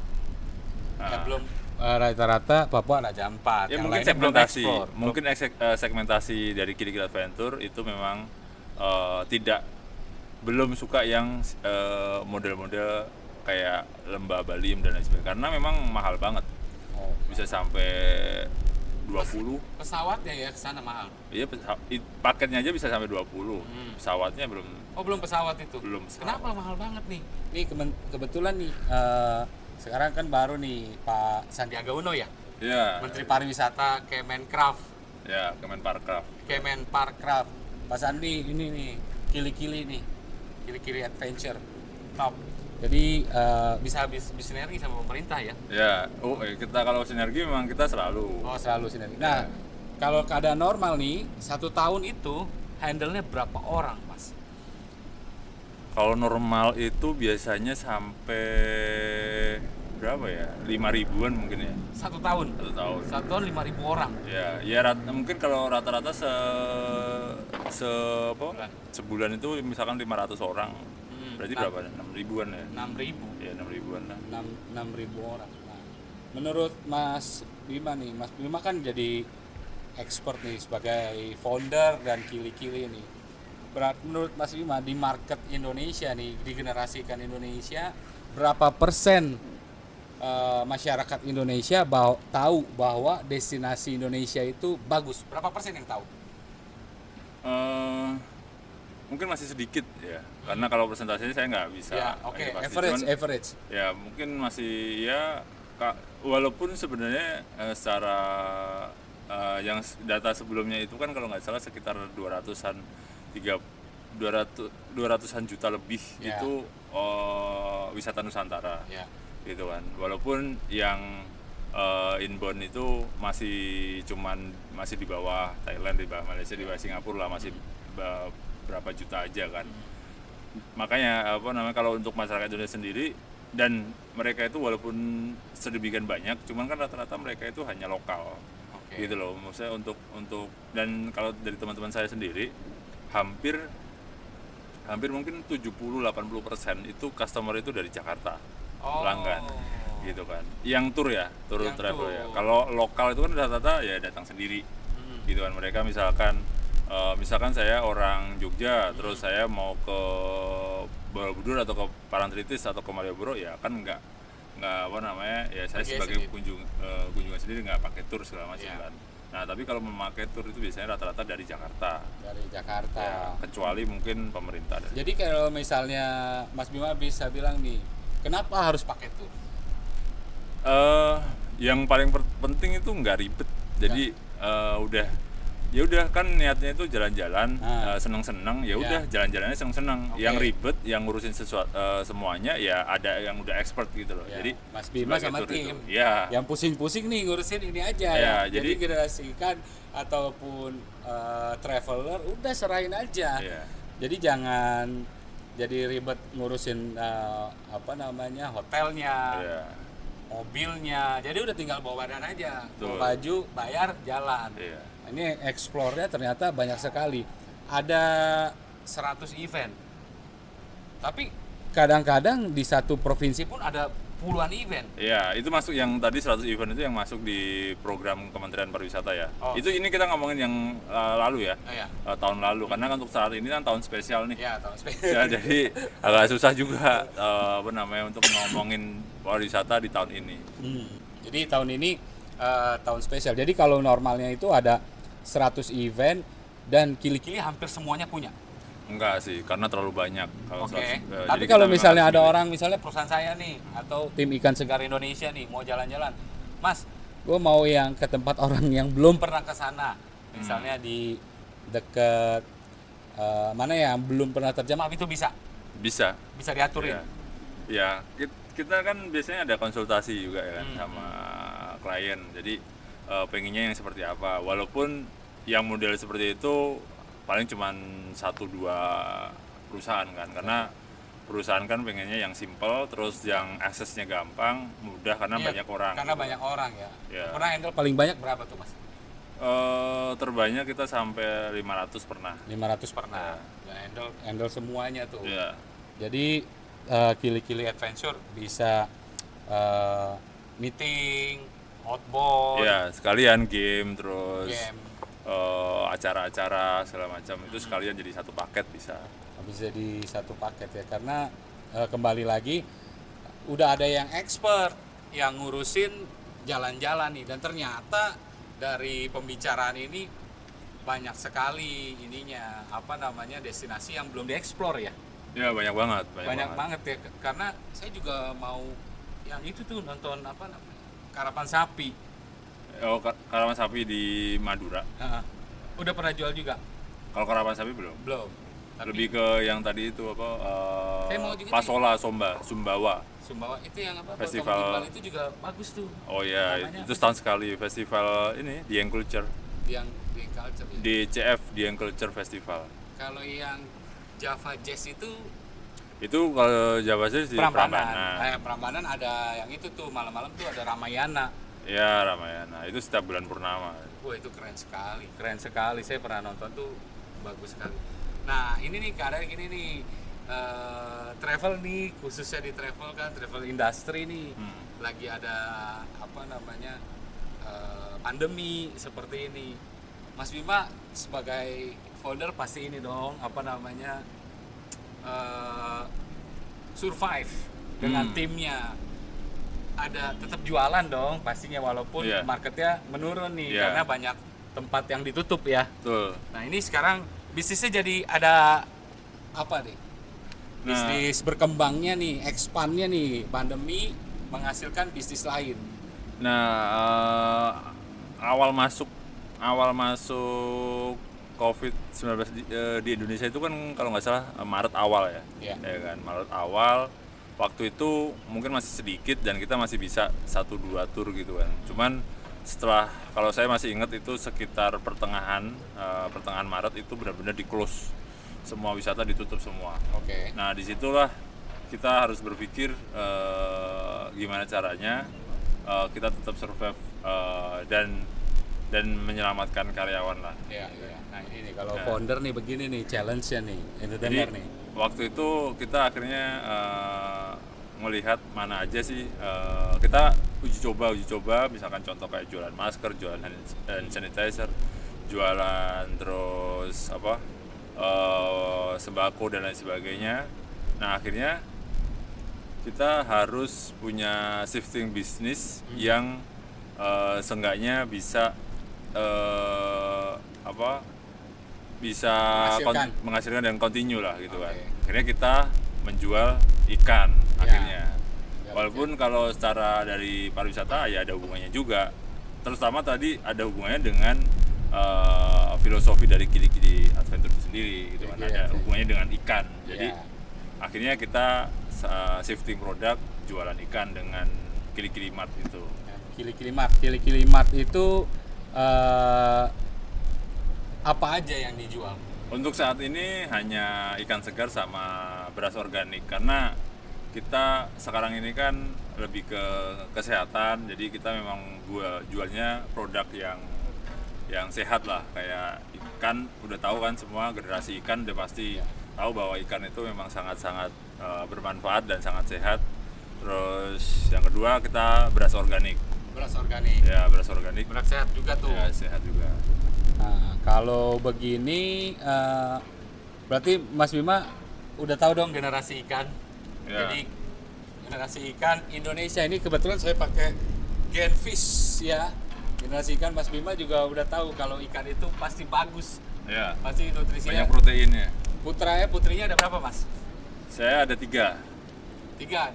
Ya,
Nah,
belum rata-rata Papua Raja Ampat.
ya
Yang
mungkin
lainnya belum
segmentasi,
explore.
mungkin segmentasi dari Kili Adventure itu memang belum suka yang model-model kayak Lembah Balim dan lain sebagainya karena memang mahal banget,
Oh,
bisa sampai 20.
pesawatnya ya ke sana mahal.
Iya, paketnya aja bisa sampai 20. Pesawatnya belum.
Oh, belum pesawat itu.
Belum pesawat.
Kenapa mahal banget nih? Nih kebetulan nih sekarang kan baru nih Pak Sandiaga Uno ya,
Iya.
Menteri Pariwisata Kemenkraf.
Ya, Kemenparkraf.
Kemenparkraf. Pak Sandi ini nih, Kili-Kili nih. Kili-Kili Adventure. Top. Jadi bisa sinergi sama pemerintah ya.
Ya, kita kalau sinergi memang kita selalu.
Oh, selalu sinergi. Nah, kalau keadaan normal nih, 1 tahun itu handle-nya berapa orang, Mas?
Kalau normal itu biasanya sampai berapa ya? 5.000-an mungkin ya.
1 tahun.
1 tahun.
1 tahun 5.000 orang.
Ya mungkin kalau rata-rata
Bulan.
sebulan itu misalkan 500 orang. Berarti
Nah.
berapa? 6.000-an ya?
6.000.
Ya 6.000-an lah.
6.000 orang. Nah, menurut Mas Bima nih, Mas Bima kan jadi expert nih sebagai founder dan Kili-Kili nih. Menurut Mas Bima di market Indonesia nih, digenerasikan Indonesia, berapa persen masyarakat Indonesia tahu bahwa destinasi Indonesia itu bagus? Berapa persen yang tahu?
Mungkin masih sedikit ya, karena kalau presentasinya saya nggak bisa.
Ya, oke,
ini pasti.
average,
Cuman,
average.
ya mungkin masih ya walaupun sebenarnya secara yang data sebelumnya itu kan kalau nggak salah sekitar 200-an juta lebih
Ya.
itu wisata Nusantara
Ya.
gitu kan, walaupun yang inbound itu masih di bawah Thailand, di bawah Malaysia, di bawah Singapura lah, masih berapa juta aja kan. Makanya kalau untuk masyarakat Indonesia sendiri, dan mereka itu walaupun sedemikian banyak, cuman kan rata-rata mereka itu hanya lokal.
Oke.
Gitu loh. Maksudnya untuk dan kalau dari teman-teman saya sendiri hampir mungkin 70-80% itu customer itu dari Jakarta.
Oh.
Pelanggan gitu kan. Yang tur ya, tur
Yang
travel
tur.
ya. Kalau lokal itu kan rata-rata ya datang sendiri. Gitu kan, mereka misalkan saya orang Jogja, terus saya mau ke Borobudur atau ke Parangtritis atau ke Malioboro, ya kan nggak ya saya
Pergi
sebagai
sendiri.
kunjungan sendiri nggak pakai tur segala macam
Iya.
kan. Nah tapi kalau memakai tur itu biasanya rata-rata dari Jakarta,
Dari Jakarta.
ya, kecuali mungkin pemerintah.
Jadi kalau misalnya Mas Bima bisa bilang nih, kenapa harus pakai tour?
Yang paling penting itu nggak ribet, jadi udah kan niatnya itu jalan-jalan, seneng-seneng, ya udah jalan-jalannya seneng-seneng.
Oke.
Yang ribet, yang ngurusin semuanya ya ada yang udah expert gitu loh.
Ya,
Jadi
Mas Bima
sebagai
sama
tour itu,
tim.
ya
Yang pusing-pusing nih ngurusin ini aja
Ya,
ya. Jadi
jadi-
generasikan ataupun traveler udah serahin aja.
ya.
Jadi jangan jadi ribet ngurusin hotelnya,
Ya.
mobilnya. Jadi udah tinggal bawa badan aja.
Betul.
Bawa baju, bayar, jalan.
Iya.
Ini explore-nya ternyata banyak sekali. Ada 100 event. Tapi kadang-kadang di satu provinsi pun ada puluhan event.
Iya, itu masuk yang tadi 100 event itu yang masuk di program Kementerian Pariwisata ya.
Oh.
Itu ini kita ngomongin yang lalu ya,
Iya.
tahun lalu. Karena kan untuk saat ini kan tahun spesial nih.
Ya, tahun
Ya, jadi agak susah juga apa namanya untuk ngomongin pariwisata di tahun ini.
Jadi tahun ini tahun spesial. Jadi kalau normalnya itu ada 100 event dan Kili-Kili hampir semuanya punya.
Enggak sih, karena terlalu banyak. Kalau
Oke.
jadi
Tapi
kita
kalau
memang
misalnya
harus
ada
milih.
orang, misalnya perusahaan saya nih atau tim ikan segar Indonesia nih mau jalan-jalan, Mas, gue mau yang ke tempat orang yang belum pernah ke sana, misalnya di deket mana ya, yang belum pernah terjamah, itu bisa
Bisa.
diaturin.
Ya. Ya, kita kan biasanya ada konsultasi juga ya kan sama klien. Jadi pengennya yang seperti apa. Walaupun yang model seperti itu paling cuman 1-2 perusahaan kan. Karena perusahaan kan pengennya yang simple, terus yang aksesnya gampang, mudah karena
Iya,
banyak orang.
Karena
gitu.
banyak orang ya.
Ya.
Pernah handle paling banyak berapa tuh, Mas?
Terbanyak kita sampai 500 pernah.
500 pernah. Ya, handle semuanya tuh.
Iya.
Jadi Kili-Kili Adventure bisa meeting, outbound,
Iya, sekalian game terus
game,
acara-acara segala macam itu sekalian jadi satu paket bisa.
bisa jadi satu paket ya. Karena kembali lagi udah ada yang expert yang ngurusin jalan-jalan nih, dan ternyata dari pembicaraan ini banyak sekali ininya apa namanya destinasi yang belum dieksplor ya.
Ya banyak banget,
Banyak banget ya, karena saya juga mau yang itu tuh nonton apa namanya karapan sapi.
Oh, karapan sapi di Madura.
Heeh. Udah pernah jual juga?
Kalau karapan sapi belum.
Belum. Tapi
Lebih ke yang tadi itu apa?
Saya mau juga
Pasola Sumbawa.
Sumbawa itu yang apa?
Festival.
Potong gimbal itu juga bagus tuh.
Oh ya,
Namanya
itu setahun sekali festival ini di Young Culture.
Yang di culture ya.
Di CF di Young Culture Festival.
Kalau yang Java Jazz itu
Itu kalau Jawa sih di Prambanan.
Prambanan ada yang itu tuh malam-malam tuh ada Ramayana.
Ya Ramayana. Itu setiap bulan purnama.
Wah itu keren sekali, keren sekali. Saya pernah nonton tuh, bagus sekali. Nah ini nih keadaan gini nih, travel nih, khususnya di travel kan, travel industry nih, lagi ada apa namanya pandemi seperti ini. Mas Bima sebagai founder pasti ini dong, apa namanya survive dengan timnya. Ada tetap jualan dong pastinya, walaupun
Iya.
marketnya menurun nih
Iya.
karena banyak tempat yang ditutup ya.
Betul.
Nah ini sekarang bisnisnya jadi ada apa nih?
Nah.
Bisnis berkembangnya nih, expandnya nih, pandemi menghasilkan bisnis lain.
Nah, awal masuk COVID-19 di Indonesia itu kan kalau nggak salah Maret awal ya.
Iya.
Ya kan, Maret awal. Waktu itu mungkin masih sedikit dan kita masih bisa 1-2 tur gitu kan. Cuman setelah, kalau saya masih ingat itu sekitar pertengahan Maret itu benar-benar di close. Semua wisata ditutup semua.
Oke.
Nah disitulah kita harus berpikir gimana caranya kita tetap survive dan menyelamatkan karyawan lah.
Iya, iya. Nah ini nih kalau
Ya.
founder nih begini nih challenge-nya nih, itu
Jadi
dengar nih.
waktu itu kita akhirnya melihat mana aja sih kita uji coba misalkan contoh kayak jualan masker, jualan hand sanitizer, jualan terus apa sembako dan lain sebagainya. Nah akhirnya kita harus punya shifting bisnis yang seenggaknya bisa bisa menghasilkan dan continue lah gitu kan.
Oke.
Akhirnya kita menjual ikan akhirnya.
Ya,
Walaupun kalau secara dari pariwisata ya ada hubungannya juga. Terutama tadi ada hubungannya dengan filosofi dari Kili-Kili Adventure itu sendiri gitu kan.
Kili-Kili
Ada
Adventure.
hubungannya dengan ikan. Jadi
Ya.
akhirnya kita shifting produk jualan ikan dengan Kili-Kili Mart itu.
Kili-Kili Mart. Kili-Kili Mart itu apa aja yang dijual?
Untuk saat ini hanya ikan segar sama beras organik karena kita sekarang ini kan lebih ke kesehatan, jadi kita memang jualnya produk yang sehat lah, kayak ikan. Udah tahu kan semua generasi ikan udah pasti tahu bahwa ikan itu memang sangat-sangat bermanfaat dan sangat sehat. Terus yang kedua kita beras organik.
Beras organik.
Ya, beras organik.
Beras sehat juga tuh.
Ya, sehat juga.
Nah, kalau begini berarti Mas Bima udah tahu dong generasi ikan.
Ya.
Jadi generasi ikan Indonesia ini kebetulan saya pakai Genfish ya. Generasi ikan Mas Bima juga udah tahu kalau ikan itu pasti bagus,
Ya.
pasti nutrisinya.
Banyak proteinnya.
Putrinya ada berapa Mas?
Saya ada 3.
3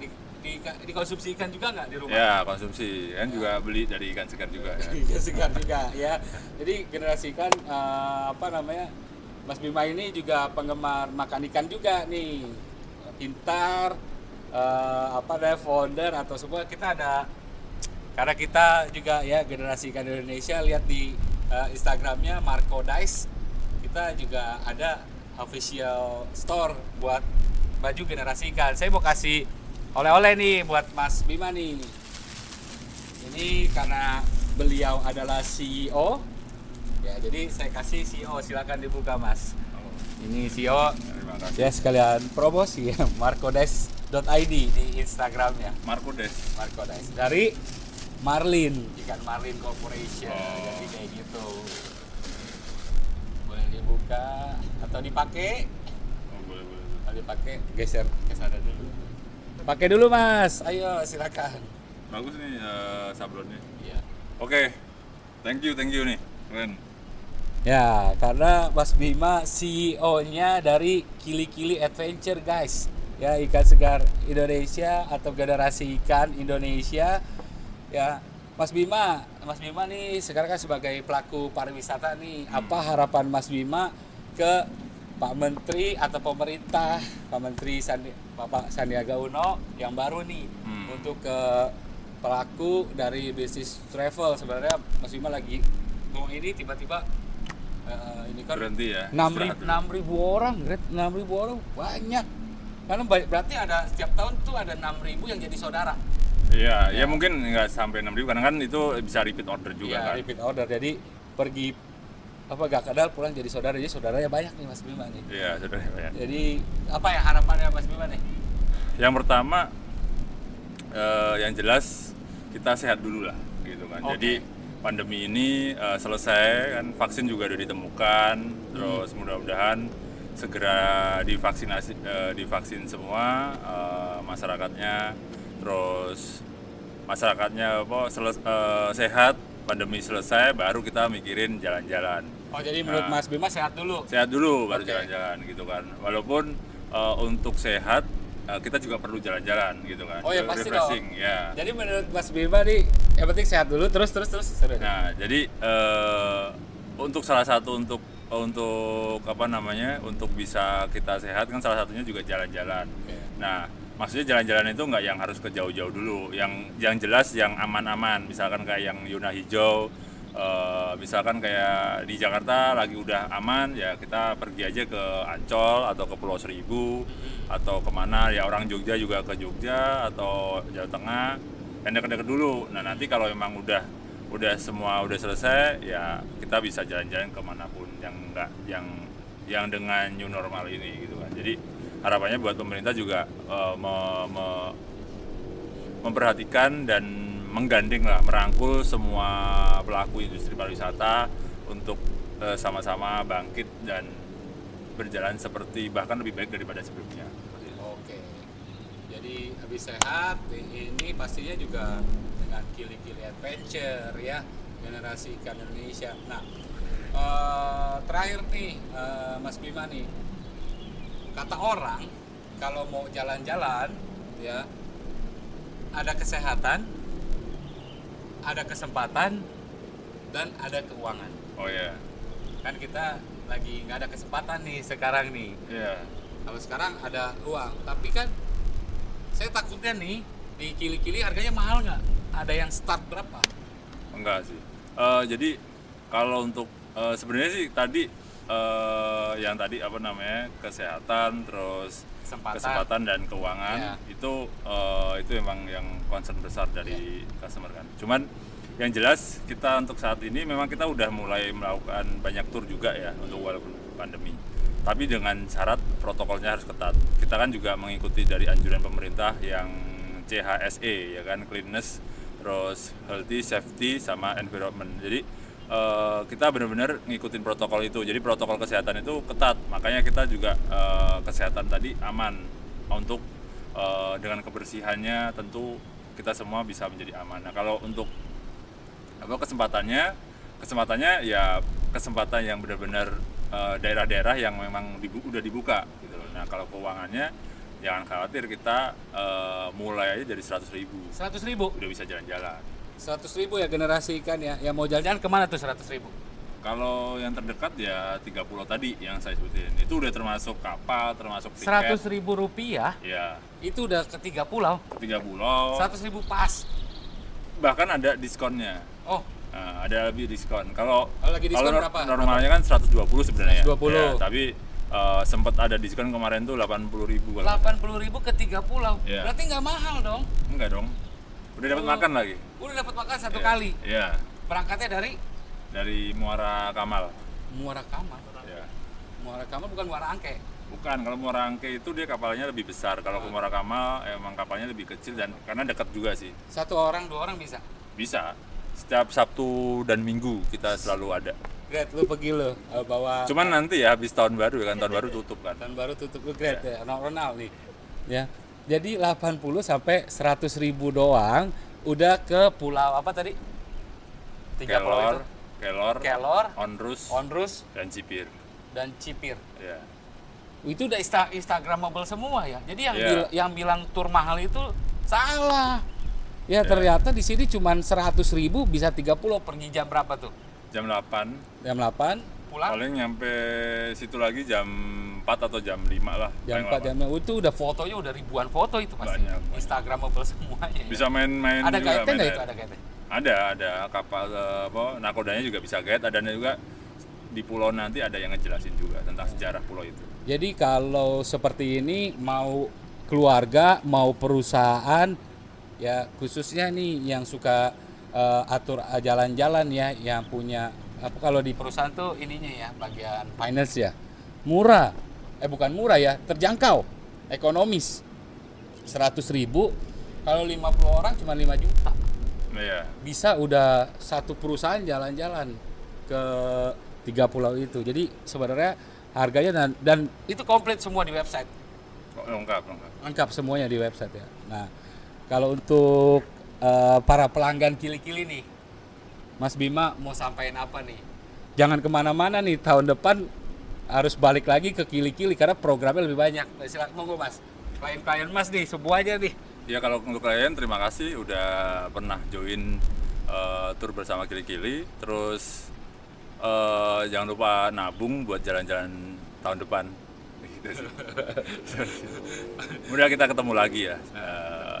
dikonsumsi ikan juga nggak di rumah?
Ya, konsumsi. Kan juga beli dari ikan segar juga ya.
Ikan segar juga ya. Jadi generasi ikan Mas Bima ini juga penggemar makan ikan juga nih. Pintar founder atau semua kita ada, karena kita juga ya generasi ikan Indonesia, lihat di Instagramnya Marco Dice, kita juga ada official store buat baju generasi ikan. Saya mau kasih oleh-oleh nih buat Mas Bima nih. Ini karena beliau adalah CEO ya, jadi saya kasih CEO, silakan dibuka Mas. Ini CEO
Terima kasih.
ya, sekalian promosi ya, marcodes.id di Instagramnya.
Marco Des.
Marcodes dari Marlin, ikan Marlin Corporation.
Oh.
Jadi kayak gitu. Boleh dibuka atau dipakai.
Oh, boleh.
Kalau dipakai geser ke sana dulu. Pakai dulu Mas, ayo silakan.
Bagus nih sablonnya.
Iya.
Oke. Thank you nih. Keren.
Ya, karena Mas Bima CEO-nya dari Kili-Kili Adventure guys. Ya, ikan segar Indonesia atau generasi ikan Indonesia. Ya, Mas Bima nih sekarang kan sebagai pelaku pariwisata nih. Apa harapan Mas Bima ke Pak Menteri atau pemerintah, Pak Menteri Bapak Sandiaga Uno yang baru nih untuk ke pelaku dari bisnis travel? Sebenarnya Mas Bima lagi mau ini tiba-tiba ini kan
Berhenti ya.
6.000 orang, 6.000 orang banyak. Karena berarti ada setiap tahun tuh ada 6.000 yang jadi saudara.
Iya, ya mungkin nggak sampai 6.000 karena kan itu bisa repeat order juga
Iya,
kan.
repeat order. Jadi pergi gak kadal pulang jadi saudara. Jadi saudaranya banyak nih Mas Bima nih.
Iya, sudah ya.
Jadi apa ya harapannya Mas Bima nih?
Yang pertama yang jelas kita sehat dulu lah gitu kan.
Oke.
Jadi pandemi ini selesai kan, vaksin juga udah ditemukan, terus mudah-mudahan segera divaksin semua masyarakatnya, terus masyarakatnya sehat, pandemi selesai baru kita mikirin jalan-jalan.
Oh, jadi menurut Mas Bima sehat dulu.
Sehat dulu baru
Oke.
jalan-jalan gitu kan. Walaupun untuk sehat kita juga perlu jalan-jalan gitu kan.
Oh ya pasti dong.
Refreshing, ya.
Jadi menurut Mas Bima nih yang penting sehat dulu terus. Seru.
Nah, jadi untuk salah satu untuk untuk bisa kita sehat kan salah satunya juga jalan-jalan.
Oke.
Nah, maksudnya jalan-jalan itu nggak yang harus ke jauh-jauh dulu, yang jelas yang aman-aman, misalkan kayak yang Yuna Hijau, misalkan kayak di Jakarta lagi udah aman ya kita pergi aja ke Ancol atau ke Pulau Seribu atau kemana ya, orang Jogja juga ke Jogja atau Jawa Tengah, yang deket-deket dulu. Nah nanti kalau memang udah semua udah selesai ya kita bisa jalan-jalan kemanapun yang dengan new normal ini gitu kan. Jadi harapannya buat pemerintah juga memperhatikan dan menggandeng lah, merangkul semua pelaku industri pariwisata untuk sama-sama bangkit dan berjalan seperti bahkan lebih baik daripada sebelumnya.
Oke. Jadi habis sehat ini pastinya juga dengan Kili-Kili Adventure ya, generasi ikan Indonesia. Nah, terakhir nih Mas Bima nih, kata orang kalau mau jalan-jalan ya ada kesehatan, ada kesempatan, dan ada keuangan.
Oh ya.
Kan kita lagi nggak ada kesempatan nih sekarang nih.
Iya.
Kalau sekarang ada uang, tapi kan saya takutnya nih di Kili-Kili harganya mahal nggak? Ada yang start berapa?
Enggak sih. Jadi kalau untuk sebenarnya sih tadi yang tadi kesehatan, terus kesempatan dan keuangan itu memang yang concern besar dari customer kan. Cuman yang jelas kita untuk saat ini memang kita udah mulai melakukan banyak tour juga ya untuk walaupun pandemi. Tapi dengan syarat protokolnya harus ketat. Kita kan juga mengikuti dari anjuran pemerintah yang CHSE ya kan, cleanliness, terus healthy, safety, sama environment. Jadi kita benar-benar ngikutin protokol itu. Jadi protokol kesehatan itu ketat, makanya kita juga kesehatan tadi aman untuk dengan kebersihannya tentu kita semua bisa menjadi aman. Nah kalau untuk kesempatannya ya kesempatan yang benar-benar daerah-daerah yang memang udah dibuka gitu loh. Nah kalau keuangannya jangan khawatir, kita mulai aja dari 100.000 udah bisa jalan-jalan.
100.000 ya generasi ikan ya. Yang mau jalan-jalan kemana tuh 100.000?
Kalau yang terdekat ya 3 pulau tadi yang saya sebutin, itu udah termasuk kapal, termasuk tiket.
100.000 rupiah
Ya,
itu udah ke 3 pulau.
3 pulau.
100.000 pas.
Bahkan ada diskonnya.
Oh,
Nah, ada lebih diskon. Kalau
lagi diskon berapa?
Normalnya kan 120 sebenarnya.
120.
Ya, tapi sempat ada diskon kemarin tuh 80.000 kalau.
80.000 ke 3 pulau.
Iya.
Berarti nggak mahal dong.
Enggak dong. Udah dapat makan lagi.
Udah dapat makan satu
Iya.
kali.
Iya.
Berangkatnya
Dari Muara Kamal.
Muara Kamal.
Ya.
Muara Kamal bukan Muara Angke.
Bukan, kalau Muara Angke itu dia kapalnya lebih besar. Kalau ke Muara Kamal emang kapalnya lebih kecil dan karena dekat juga sih.
1 orang 2 orang bisa.
Bisa. Setiap Sabtu dan Minggu kita selalu ada.
Great, lu pergi lu bawa
Cuman nanti ya habis tahun baru ya kan, tahun baru tutup kan.
tahun baru tutup lu great ya. Ronald nih. Ya. Jadi 80 sampai 100.000 doang udah ke pulau apa tadi? 3 pulau itu.
Kelor, Onrus, dan Cipir. Ya.
Itu udah Instagramable semua ya. Jadi
Iya.
yang bilang tur mahal itu salah. Ya ternyata di sini cuma 100.000 bisa 3 pulau. Pergi jam berapa tuh?
Jam 8,
Jam 8 pulang.
paling nyampe situ lagi jam 4 atau jam 5 lah.
Jam
paling
4
lama.
jam itu udah fotonya udah ribuan foto itu pasti.
Banyak.
Instagramable semuanya. Ya.
Bisa main-main
Ada
juga.
guide-nya nggak
main
itu?
air.
Ada guide-nya?
Ada kapal nakodanya juga bisa guide, adanya juga di pulau nanti ada yang ngejelasin juga tentang sejarah pulau itu.
Jadi kalau seperti ini mau keluarga, mau perusahaan, ya khususnya nih yang suka atur jalan-jalan ya, yang punya apa kalau di perusahaan tuh ininya ya bagian finance ya, murah, bukan murah ya, terjangkau, ekonomis, 100.000 kalau 50 orang cuma 5 juta,
Iya.
bisa udah satu perusahaan jalan-jalan ke 3 pulau itu. Jadi sebenarnya harganya dan itu komplit semua di website.
Lengkap.
Lengkap semuanya di website ya. Nah, kalau untuk para pelanggan Kili-Kili nih, Mas Bima mau sampaikan apa nih? Jangan kemana-mana nih, tahun depan harus balik lagi ke Kili-Kili karena programnya lebih banyak. Silakan monggo Mas. Klien-klien Mas nih, semuanya nih.
Ya kalau untuk klien terima kasih udah pernah join tur bersama Kili-Kili. Terus jangan lupa nabung buat jalan-jalan tahun depan. Gitu sih. Mudah kita ketemu lagi ya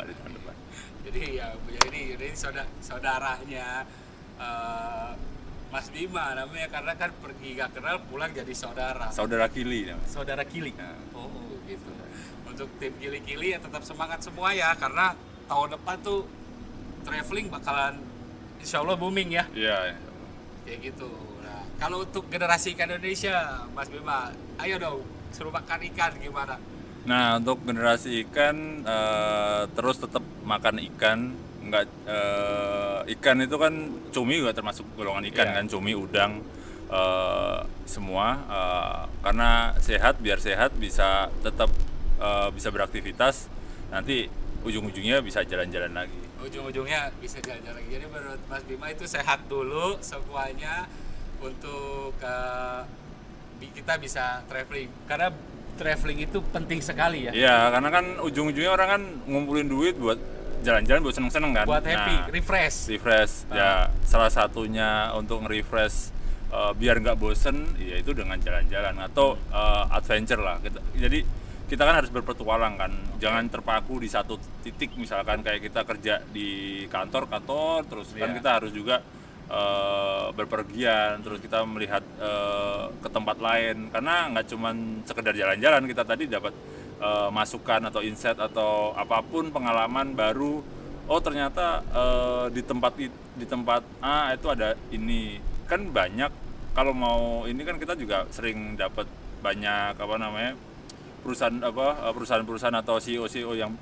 di tahun depan.
Jadi ya ini saudaranya Mas Bima namanya karena kan pergi gak kenal pulang jadi saudara.
Saudara Kili namanya.
Saudara Kili.
Nah.
Oh gitu. Untuk tim Kili-Kili ya tetap semangat semua ya karena tahun depan tuh traveling bakalan insya Allah booming ya.
Iya.
Kayak gitu. Nah, kalau untuk generasi ikan Indonesia, Mas Bima, ayo dong suruh makan ikan gimana?
Nah untuk generasi ikan terus tetap makan ikan. Enggak, ikan itu kan cumi juga termasuk golongan ikan
Iya.
kan, cumi, udang, semua karena sehat, biar sehat bisa tetap bisa beraktivitas, nanti ujung-ujungnya bisa jalan-jalan lagi.
Ujung-ujungnya bisa jalan-jalan lagi. Jadi menurut Mas Bima itu sehat dulu semuanya untuk kita bisa traveling karena traveling itu penting sekali ya.
Iya, karena kan ujung-ujungnya orang kan ngumpulin duit buat jalan-jalan, buat seneng-seneng kan.
Buat happy,
Nah,
refresh.
ya salah satunya untuk nge-refresh biar nggak bosen ya itu dengan jalan-jalan atau adventure lah. Jadi kita kan harus berpetualang kan, jangan terpaku di satu titik. Misalkan kayak kita kerja di kantor terus kan
Iya.
kita harus juga berpergian, terus kita melihat ke tempat lain, karena nggak cuman sekedar jalan-jalan, kita tadi dapat masukan atau insight atau apapun, pengalaman baru. Oh ternyata di tempat A itu ada ini, kan banyak. Kalau mau ini kan kita juga sering dapat banyak perusahaan-perusahaan atau CEO yang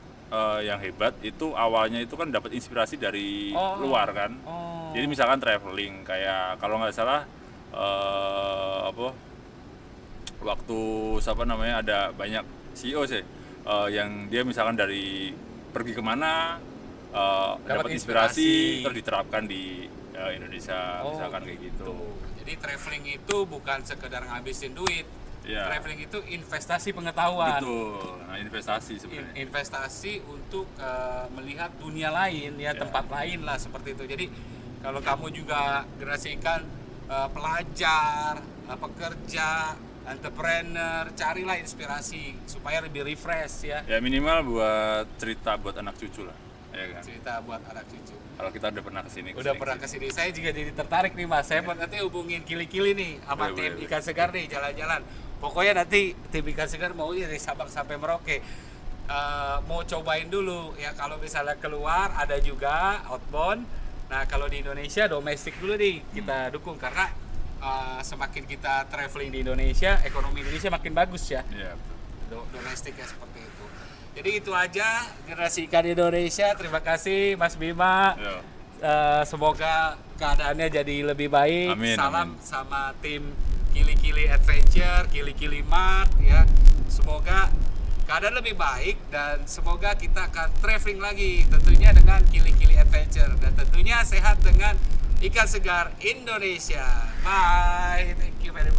yang hebat itu awalnya itu kan dapat inspirasi dari luar kan.
Oh.
Jadi misalkan traveling kayak kalau nggak salah waktu siapa namanya ada banyak CEO sih yang dia misalkan dari pergi kemana dapat inspirasi terus diterapkan di Indonesia misalkan kayak gitu.
Jadi traveling itu bukan sekedar ngabisin duit.
Ya.
Traveling itu investasi pengetahuan.
Betul. Nah, investasi sebenarnya.
Investasi untuk melihat dunia lain ya, tempat lain lah seperti itu. Jadi kalau kamu juga generasikan pelajar, pekerja, entrepreneur, carilah inspirasi supaya lebih refresh ya.
Ya minimal buat cerita buat anak cucu lah, ya kan.
Cerita buat anak cucu.
Kalau kita udah pernah kesini.
Udah pernah kesini. Saya juga jadi tertarik nih Mas. Saya nanti hubungin Kili-Kili nih sama
Boleh,
tim
boleh.
Ikan Segar nih jalan-jalan. Pokoknya nanti tim Ikan Segar mau dari Sabang sampai Merauke. Mau cobain dulu ya, kalau misalnya keluar ada juga outbound. Nah kalau di Indonesia domestik dulu nih kita dukung karena semakin kita traveling di Indonesia, ekonomi Indonesia makin bagus ya.
Iya, betul.
Domestiknya seperti itu. Jadi itu aja Generasi Ikan Indonesia. Terima kasih Mas Bima.
Yo.
Semoga keadaannya jadi lebih baik.
Amin,
Salam
amin.
sama tim Kili-Kili Adventure, Kili-Kili Mart ya. Semoga keadaan lebih baik dan semoga kita akan traveling lagi tentunya dengan Kili-Kili Adventure dan tentunya sehat dengan Ikan Segar Indonesia. Bye. Thank you very much.